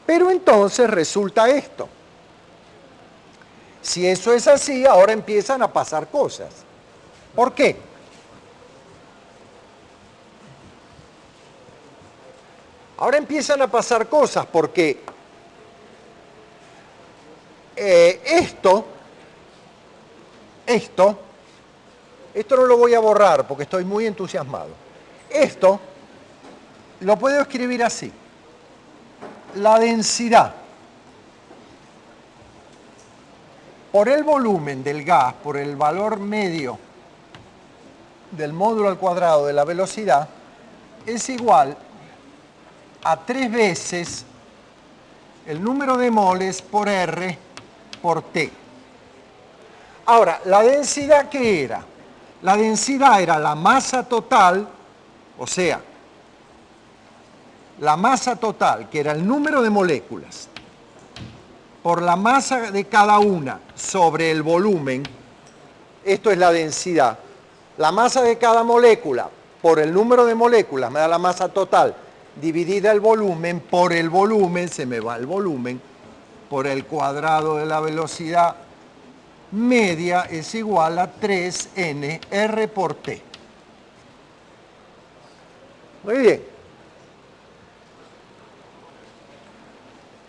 Pero entonces resulta esto. Si eso es así, ahora empiezan a pasar cosas. ¿Por qué? Ahora empiezan a pasar cosas porque esto no lo voy a borrar porque estoy muy entusiasmado. Esto lo puedo escribir así. La densidad por el volumen del gas, por el valor medio del módulo al cuadrado de la velocidad, es igual a 3 veces el número de moles por R por T. Ahora, ¿la densidad qué era? La densidad era la masa total, o sea, la masa total, que era el número de moléculas, por la masa de cada una sobre el volumen, esto es la densidad. La masa de cada molécula por el número de moléculas me da la masa total, dividida el volumen por el volumen, se me va el volumen, por el cuadrado de la velocidad media es igual a 3N R por T. Muy bien.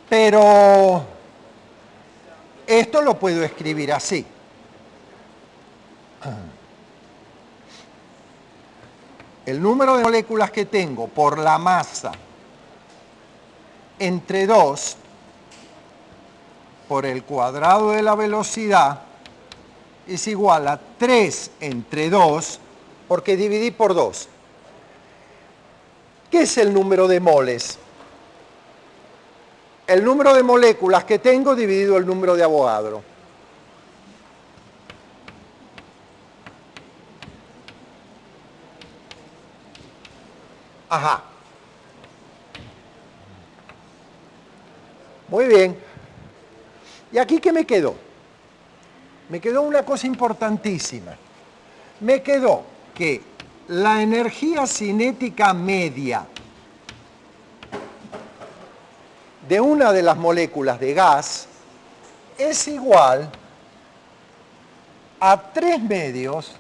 Pero esto lo puedo escribir así. El número de moléculas que tengo por la masa entre 2 por el cuadrado de la velocidad es igual a 3 entre 2 porque dividí por 2. ¿Qué es el número de moles? El número de moléculas que tengo dividido el número de Avogadro. Ajá. Muy bien. ¿Y aquí qué me quedó? Me quedó una cosa importantísima. Me quedó que la energía cinética media de una de las moléculas de gas es igual a 3 medios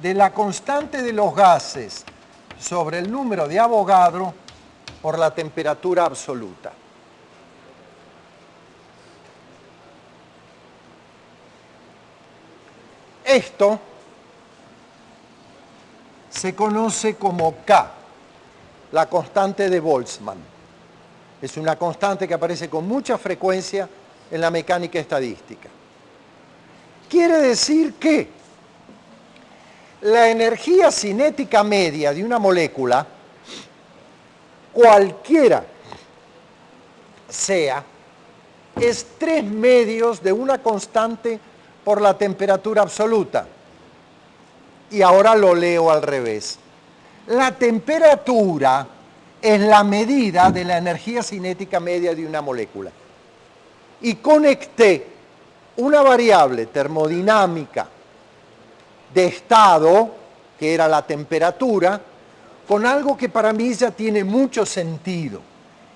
de la constante de los gases sobre el número de Avogadro por la temperatura absoluta. Esto se conoce como K, la constante de Boltzmann. Es una constante que aparece con mucha frecuencia en la mecánica estadística. Quiere decir que la energía cinética media de una molécula, cualquiera sea, es 3 medios de una constante por la temperatura absoluta. Y ahora lo leo al revés. La temperatura es la medida de la energía cinética media de una molécula. Y conecté una variable termodinámica de estado, que era la temperatura, con algo que para mí ya tiene mucho sentido.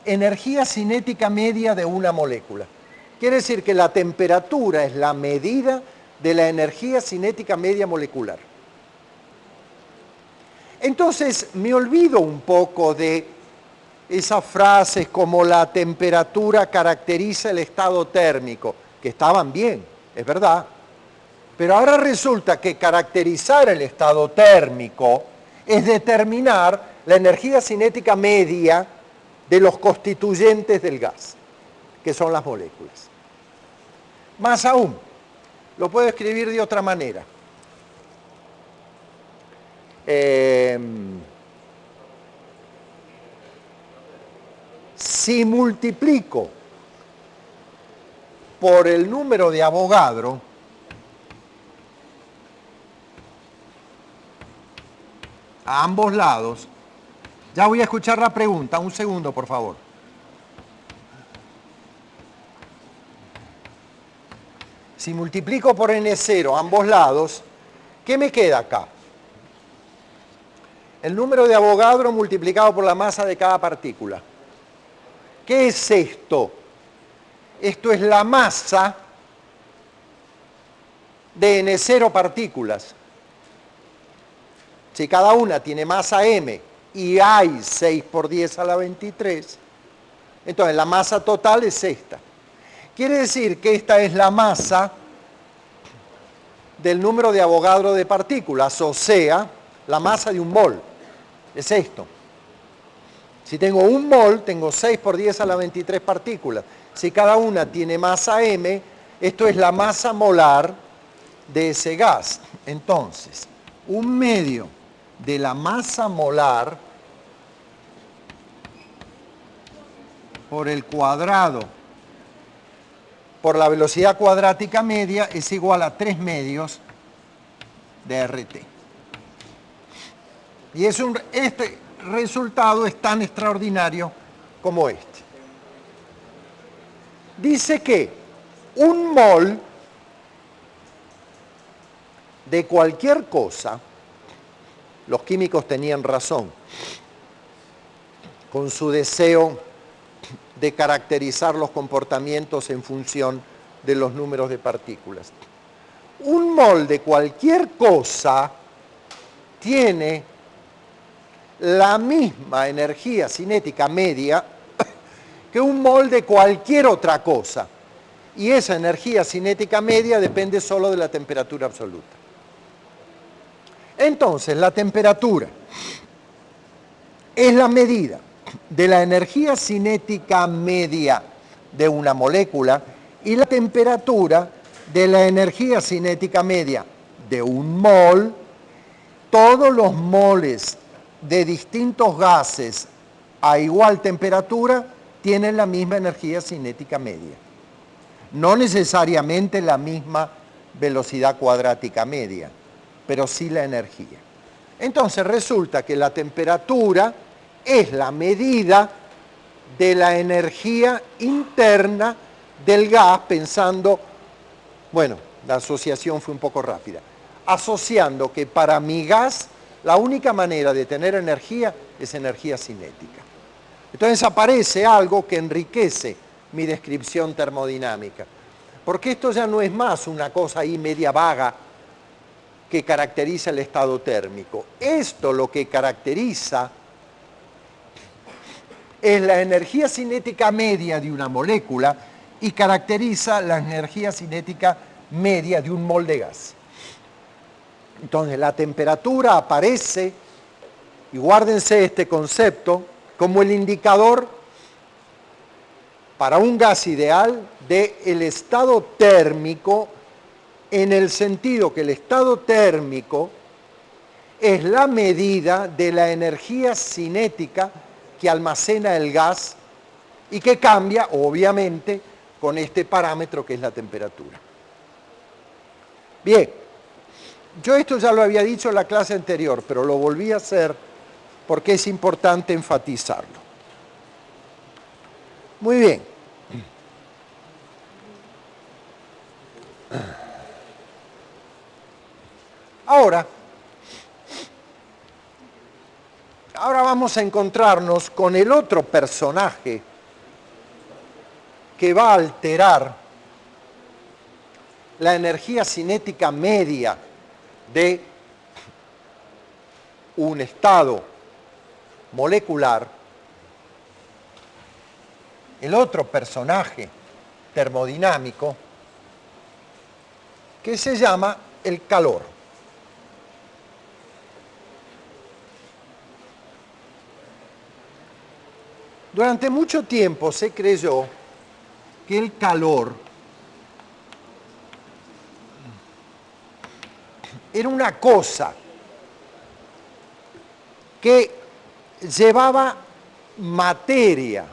Energía cinética media de una molécula. Quiere decir que la temperatura es la medida de la energía cinética media molecular. Entonces me olvido un poco de esas frases como la temperatura caracteriza el estado térmico, que estaban bien, es verdad. Pero ahora resulta que caracterizar el estado térmico es determinar la energía cinética media de los constituyentes del gas, que son las moléculas. Más aún, lo puedo escribir de otra manera. Si multiplico por el número de Avogadro, a ambos lados, ya voy a escuchar la pregunta, un segundo por favor. Si multiplico por N0 a ambos lados, ¿qué me queda acá? El número de Avogadro multiplicado por la masa de cada partícula. ¿Qué es esto? Esto es la masa de N0 partículas. Si cada una tiene masa m y hay 6 por 10 a la 23, entonces la masa total es esta. Quiere decir que esta es la masa del número de Avogadro de partículas, o sea, la masa de un mol. Es esto. Si tengo un mol, tengo 6 por 10 a la 23 partículas. Si cada una tiene masa m, esto es la masa molar de ese gas. Entonces, un medio de la masa molar por el cuadrado por la velocidad cuadrática media es igual a 3 medios de RT. Y este resultado es tan extraordinario como este. Dice que un mol de cualquier cosa, los químicos tenían razón con su deseo de caracterizar los comportamientos en función de los números de partículas. Un mol de cualquier cosa tiene la misma energía cinética media que un mol de cualquier otra cosa. Y esa energía cinética media depende solo de la temperatura absoluta. Entonces, la temperatura es la medida de la energía cinética media de una molécula y la temperatura de la energía cinética media de un mol. Todos los moles de distintos gases a igual temperatura tienen la misma energía cinética media. No necesariamente la misma velocidad cuadrática media, pero sí la energía. Entonces resulta que la temperatura es la medida de la energía interna del gas, pensando, bueno, la asociación fue un poco rápida, asociando que para mi gas la única manera de tener energía es energía cinética. Entonces aparece algo que enriquece mi descripción termodinámica, porque esto ya no es más una cosa ahí media vaga que caracteriza el estado térmico. Esto lo que caracteriza es la energía cinética media de una molécula y caracteriza la energía cinética media de un mol de gas. Entonces la temperatura aparece, y guárdense este concepto, como el indicador para un gas ideal del estado térmico, en el sentido que el estado térmico es la medida de la energía cinética que almacena el gas y que cambia, obviamente, con este parámetro que es la temperatura. Bien, yo esto ya lo había dicho en la clase anterior, pero lo volví a hacer porque es importante enfatizarlo. Muy bien. Ahora vamos a encontrarnos con el otro personaje que va a alterar la energía cinética media de un estado molecular. El otro personaje termodinámico que se llama el calor. Durante mucho tiempo se creyó que el calor era una cosa que llevaba materia,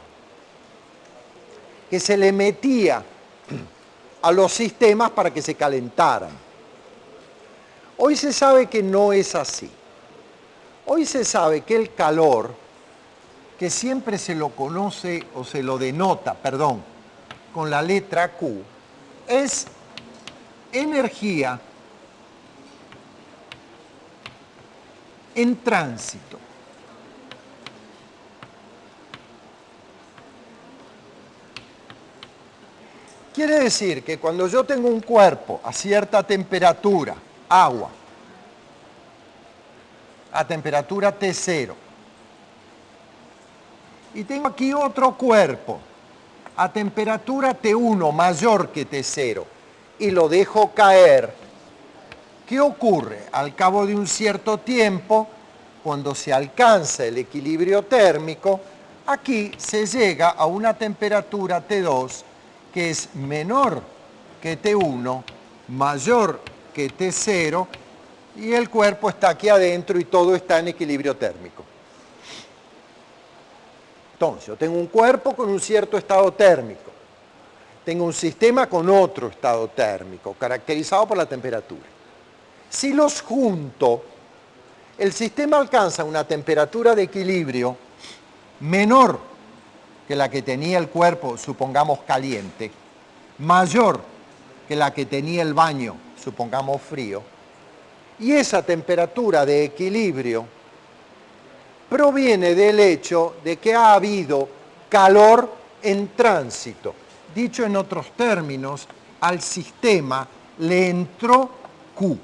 que se le metía a los sistemas para que se calentaran. Hoy se sabe que no es así. Hoy se sabe que el calor, que siempre se lo conoce o se lo denota, perdón, con la letra Q, es energía en tránsito. Quiere decir que cuando yo tengo un cuerpo a cierta temperatura, agua, a temperatura T0, y tengo aquí otro cuerpo a temperatura T1 mayor que T0 y lo dejo caer, ¿qué ocurre? Al cabo de un cierto tiempo, cuando se alcanza el equilibrio térmico, aquí se llega a una temperatura T2 que es menor que T1, mayor que T0, y el cuerpo está aquí adentro y todo está en equilibrio térmico. Entonces, yo tengo un cuerpo con un cierto estado térmico, tengo un sistema con otro estado térmico, caracterizado por la temperatura. Si los junto, el sistema alcanza una temperatura de equilibrio menor que la que tenía el cuerpo, supongamos caliente, mayor que la que tenía el baño, supongamos frío, y esa temperatura de equilibrio proviene del hecho de que ha habido calor en tránsito. Dicho en otros términos, al sistema le entró Q.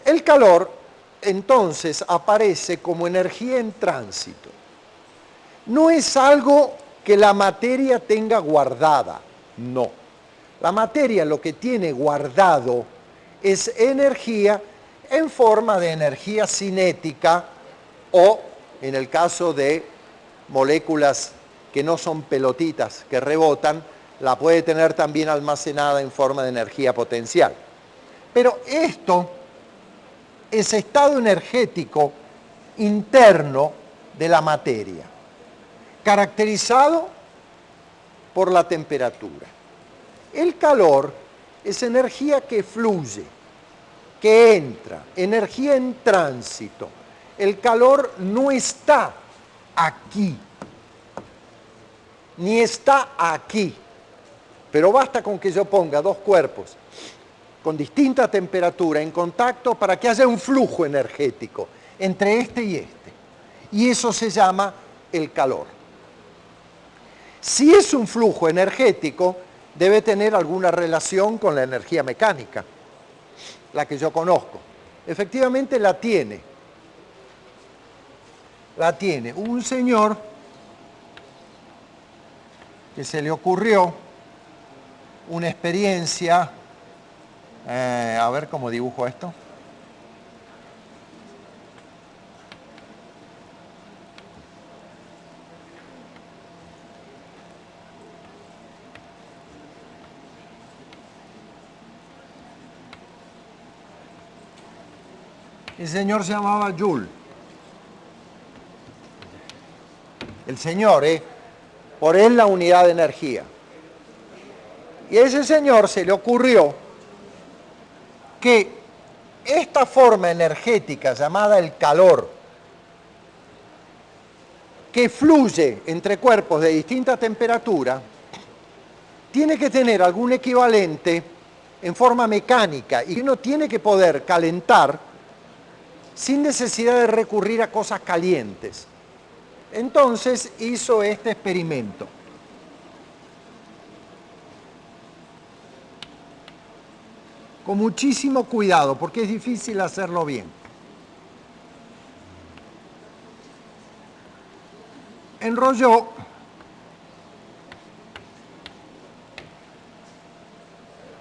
El calor, entonces, aparece como energía en tránsito. No es algo que la materia tenga guardada, no. La materia lo que tiene guardado es energía en forma de energía cinética o, en el caso de moléculas que no son pelotitas, que rebotan, la puede tener también almacenada en forma de energía potencial. Pero esto es estado energético interno de la materia, caracterizado por la temperatura. El calor es energía que fluye, que entra, energía en tránsito. El calor no está aquí, ni está aquí, pero basta con que yo ponga dos cuerpos con distinta temperatura en contacto para que haya un flujo energético entre este y este. Y eso se llama el calor. Si es un flujo energético, debe tener alguna relación con la energía mecánica, la que yo conozco. Efectivamente la tiene. La tiene. Un señor que se le ocurrió una experiencia, a ver cómo dibujo esto. El señor se llamaba Joule. El señor, por él la unidad de energía. Y a ese señor se le ocurrió que esta forma energética llamada el calor, que fluye entre cuerpos de distinta temperatura, tiene que tener algún equivalente en forma mecánica y uno tiene que poder calentar sin necesidad de recurrir a cosas calientes. Entonces hizo este experimento. Con muchísimo cuidado, porque es difícil hacerlo bien. Enrolló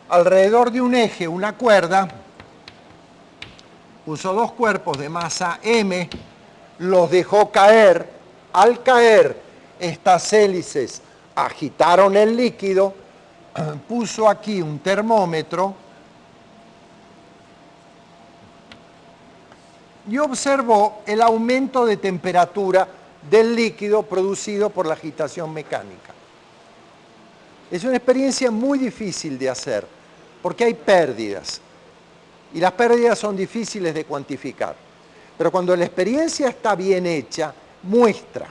alrededor de un eje una cuerda, puso dos cuerpos de masa M, los dejó caer. Al caer, estas hélices agitaron el líquido, puso aquí un termómetro y observó el aumento de temperatura del líquido producido por la agitación mecánica. Es una experiencia muy difícil de hacer, porque hay pérdidas, y las pérdidas son difíciles de cuantificar. Pero cuando la experiencia está bien hecha, muestra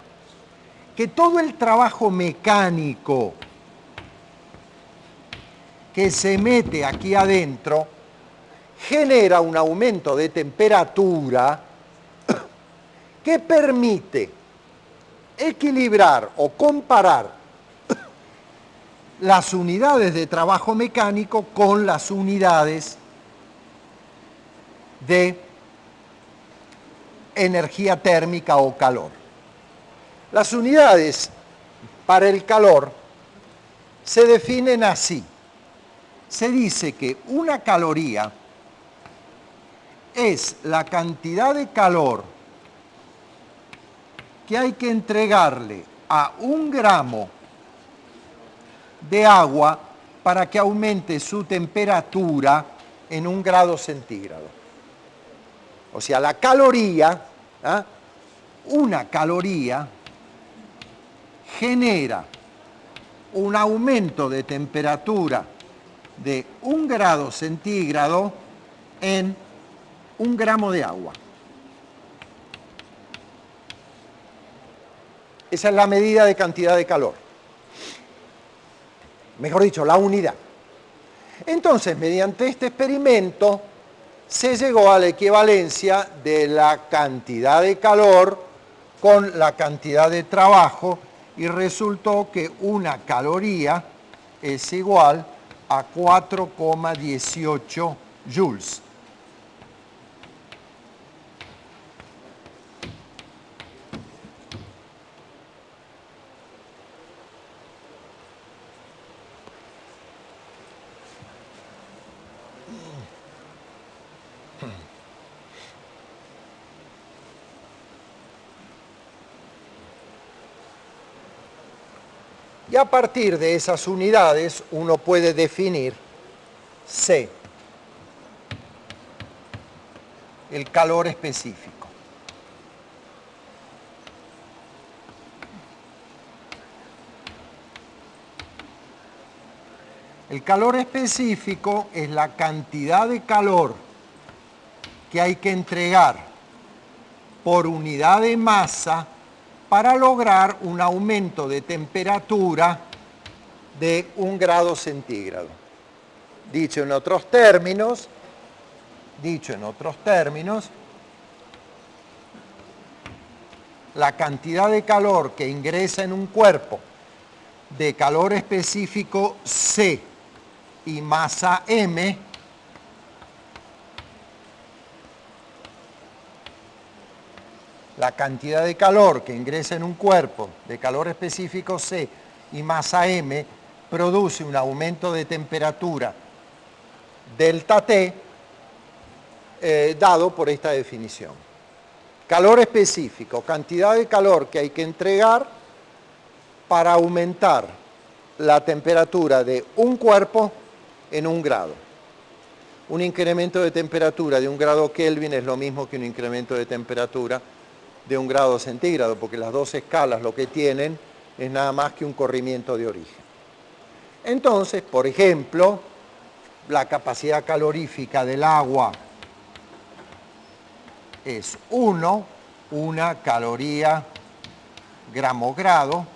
que todo el trabajo mecánico que se mete aquí adentro genera un aumento de temperatura que permite equilibrar o comparar las unidades de trabajo mecánico con las unidades de energía térmica o calor. Las unidades para el calor se definen así. Se dice que una caloría es la cantidad de calor que hay que entregarle a 1 gramo de agua para que aumente su temperatura en 1 grado centígrado. O sea, la caloría, una caloría genera un aumento de temperatura de 1 grado centígrado en 1 gramo de agua. Esa es la medida de cantidad de calor. Mejor dicho, la unidad. Entonces, mediante este experimento, se llegó a la equivalencia de la cantidad de calor con la cantidad de trabajo y resultó que una caloría es igual a 4,18 joules. Y a partir de esas unidades uno puede definir C, el calor específico. El calor específico es la cantidad de calor que hay que entregar por unidad de masa para lograr un aumento de temperatura de 1 grado centígrado. Dicho en otros términos, la cantidad de calor que ingresa en un cuerpo de calor específico C y masa M la cantidad de calor que ingresa en un cuerpo de calor específico C y masa M produce un aumento de temperatura delta T dado por esta definición. Calor específico, cantidad de calor que hay que entregar para aumentar la temperatura de un cuerpo en 1 grado. Un incremento de temperatura de 1 grado Kelvin es lo mismo que un incremento de temperatura de 1 grado centígrado, porque las dos escalas lo que tienen es nada más que un corrimiento de origen. Entonces, por ejemplo, la capacidad calorífica del agua es 1 caloría gramo grado.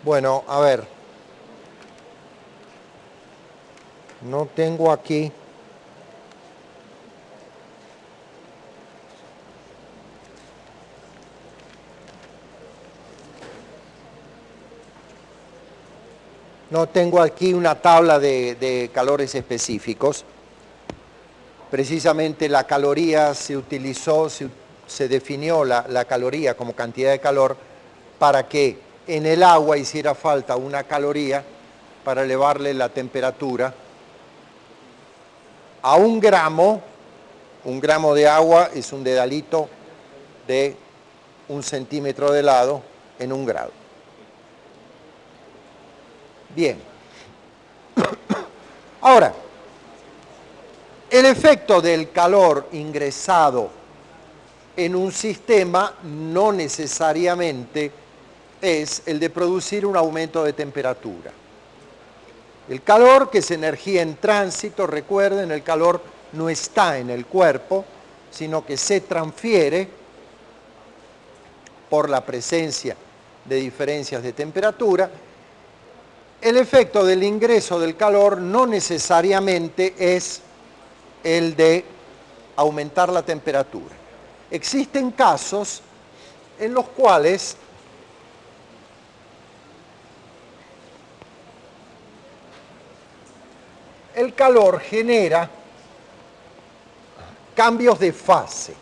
Bueno, a ver, no tengo aquí. No tengo aquí una tabla de calores específicos. Precisamente la caloría se utilizó, se definió la caloría como cantidad de calor para que en el agua hiciera falta una caloría para elevarle la temperatura a 1 gramo. 1 gramo de agua es un dedalito de 1 centímetro de lado en 1 grado. Bien. Ahora, el efecto del calor ingresado en un sistema no necesariamente es el de producir un aumento de temperatura. El calor, que es energía en tránsito, recuerden, el calor no está en el cuerpo, sino que se transfiere por la presencia de diferencias de temperatura. El efecto del ingreso del calor no necesariamente es el de aumentar la temperatura. Existen casos en los cuales el calor genera cambios de fase.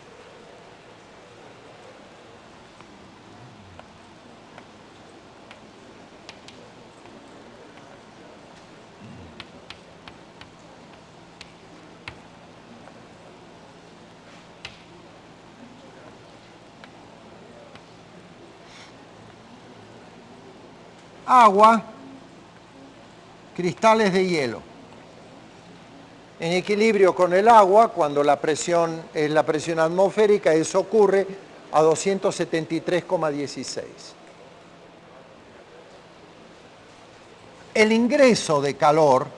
Agua, cristales de hielo. En equilibrio con el agua, cuando la presión es la presión atmosférica, eso ocurre a 273,16. El ingreso de calor,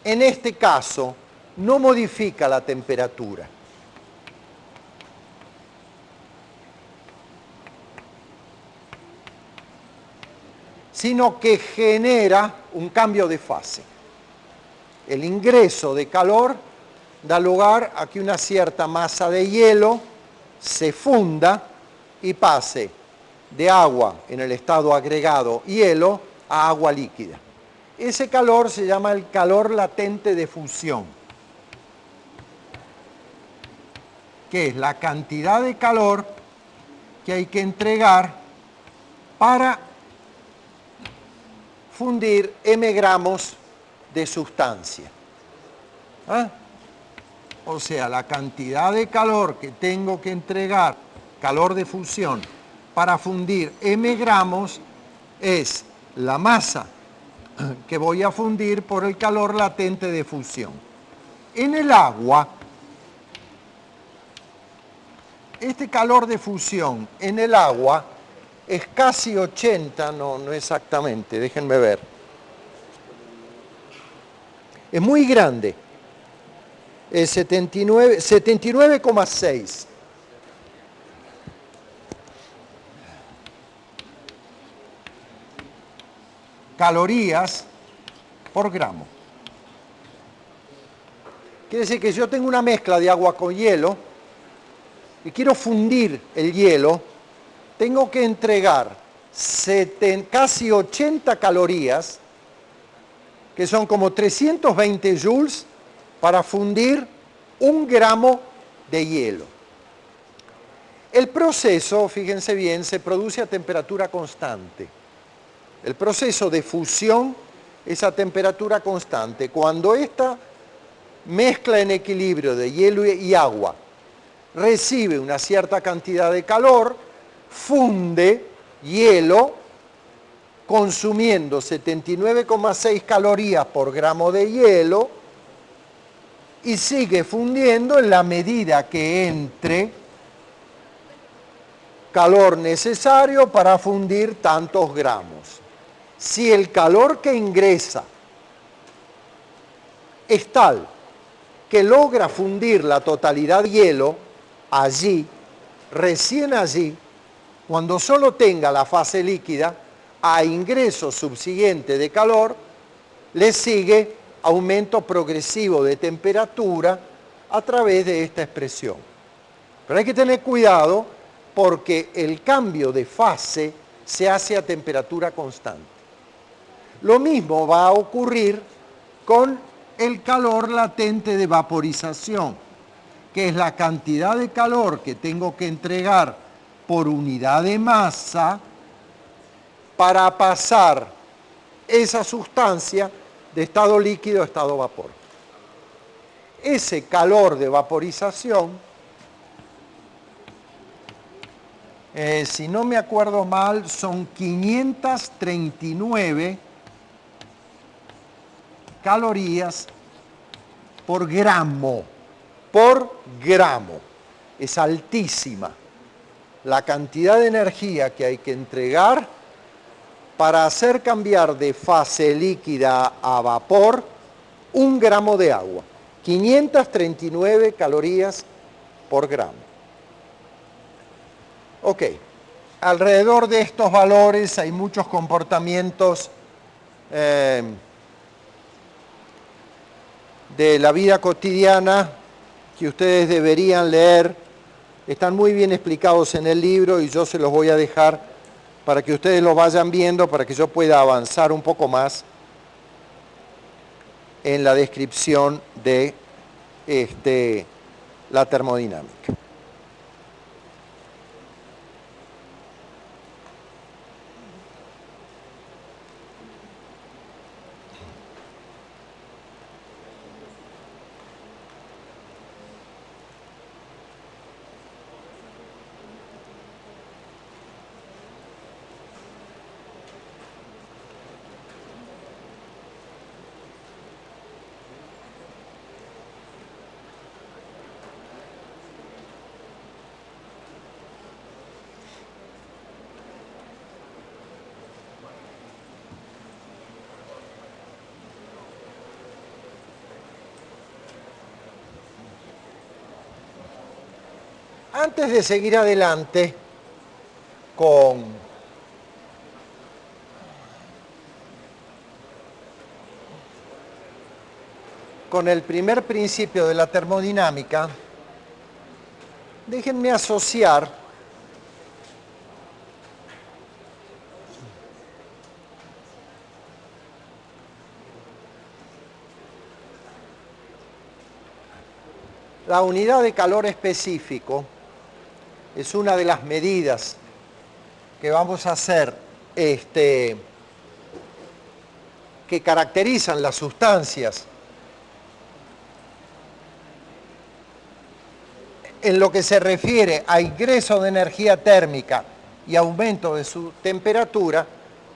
en este caso, no modifica la temperatura. Sino que genera un cambio de fase. El ingreso de calor da lugar a que una cierta masa de hielo se funda y pase de agua en el estado agregado hielo a agua líquida. Ese calor se llama el calor latente de fusión, que es la cantidad de calor que hay que entregar para fundir m gramos de sustancia. ¿Ah? O sea, la cantidad de calor que tengo que entregar, calor de fusión, para fundir m gramos es la masa que voy a fundir por el calor latente de fusión. En el agua, este calor de fusión en el agua es casi 80, no exactamente, déjenme ver. Es muy grande, es 79,6. Calorías por gramo. Quiere decir que si yo tengo una mezcla de agua con hielo y quiero fundir el hielo, tengo que entregar casi 80 calorías, que son como 320 joules, para fundir 1 gramo de hielo. El proceso, fíjense bien, se produce a temperatura constante. El proceso de fusión es a temperatura constante. Cuando esta mezcla en equilibrio de hielo y agua recibe una cierta cantidad de calor, funde hielo consumiendo 79,6 calorías por gramo de hielo y sigue fundiendo en la medida que entre calor necesario para fundir tantos gramos. Si el calor que ingresa es tal que logra fundir la totalidad de hielo, allí, recién allí, cuando solo tenga la fase líquida, a ingreso subsiguiente de calor, le sigue aumento progresivo de temperatura a través de esta expresión. Pero hay que tener cuidado porque el cambio de fase se hace a temperatura constante. Lo mismo va a ocurrir con el calor latente de vaporización, que es la cantidad de calor que tengo que entregar por unidad de masa para pasar esa sustancia de estado líquido a estado vapor. Ese calor de vaporización, si no me acuerdo mal, son 539 calorías por gramo. Es altísima. la cantidad de energía que hay que entregar para hacer cambiar de fase líquida a vapor 1 gramo de agua. 539 calorías por gramo. Ok, alrededor de estos valores hay muchos comportamientos de la vida cotidiana que ustedes deberían leer. Están muy bien explicados en el libro y yo se los voy a dejar para que ustedes lo vayan viendo, para que yo pueda avanzar un poco más en la descripción de la termodinámica. Antes de seguir adelante con el primer principio de la termodinámica, déjenme asociar la unidad de calor específico. Es una de las medidas que vamos a hacer que caracterizan las sustancias en lo que se refiere a ingreso de energía térmica y aumento de su temperatura.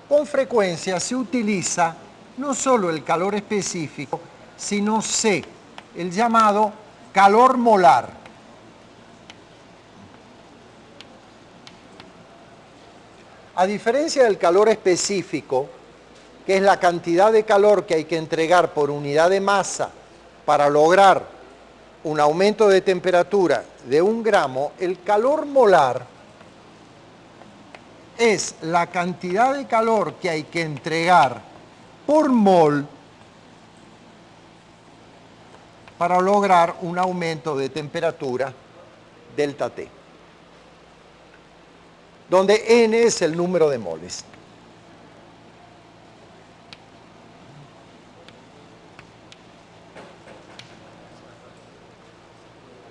Con frecuencia se utiliza no solo el calor específico, sino C, el llamado calor molar. A diferencia del calor específico, que es la cantidad de calor que hay que entregar por unidad de masa para lograr un aumento de temperatura de 1 gramo, el calor molar es la cantidad de calor que hay que entregar por mol para lograr un aumento de temperatura delta T, donde N es el número de moles.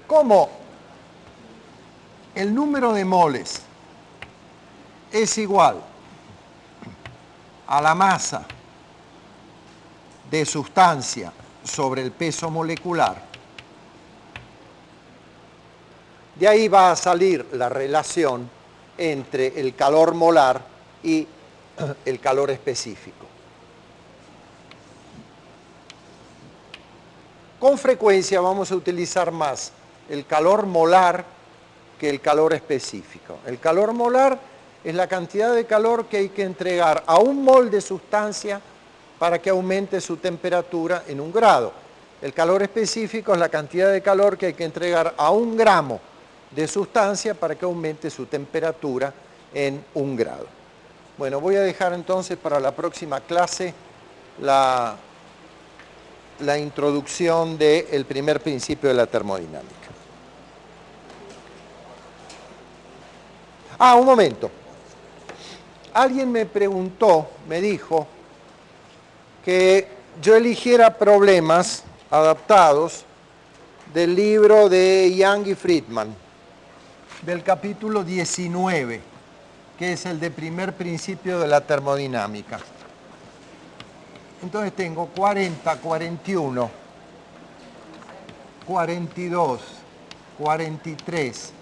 Como el número de moles es igual a la masa de sustancia sobre el peso molecular, de ahí va a salir la relación entre el calor molar y el calor específico. Con frecuencia vamos a utilizar más el calor molar que el calor específico. El calor molar es la cantidad de calor que hay que entregar a 1 mol de sustancia para que aumente su temperatura en 1 grado. El calor específico es la cantidad de calor que hay que entregar a 1 gramo de sustancia para que aumente su temperatura en 1 grado. Bueno, voy a dejar entonces para la próxima clase la introducción del primer principio de la termodinámica. Un momento. Alguien me preguntó, me dijo, que yo eligiera problemas adaptados del libro de Young y Friedman, del capítulo 19, que es el de primer principio de la termodinámica. Entonces tengo 40, 41, 42, 43,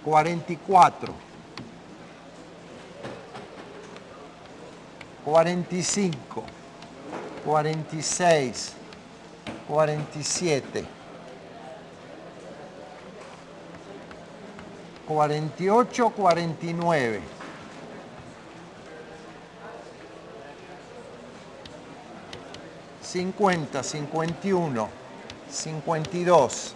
44, 45, 46, 47, 48, 49. 50, 51, 52,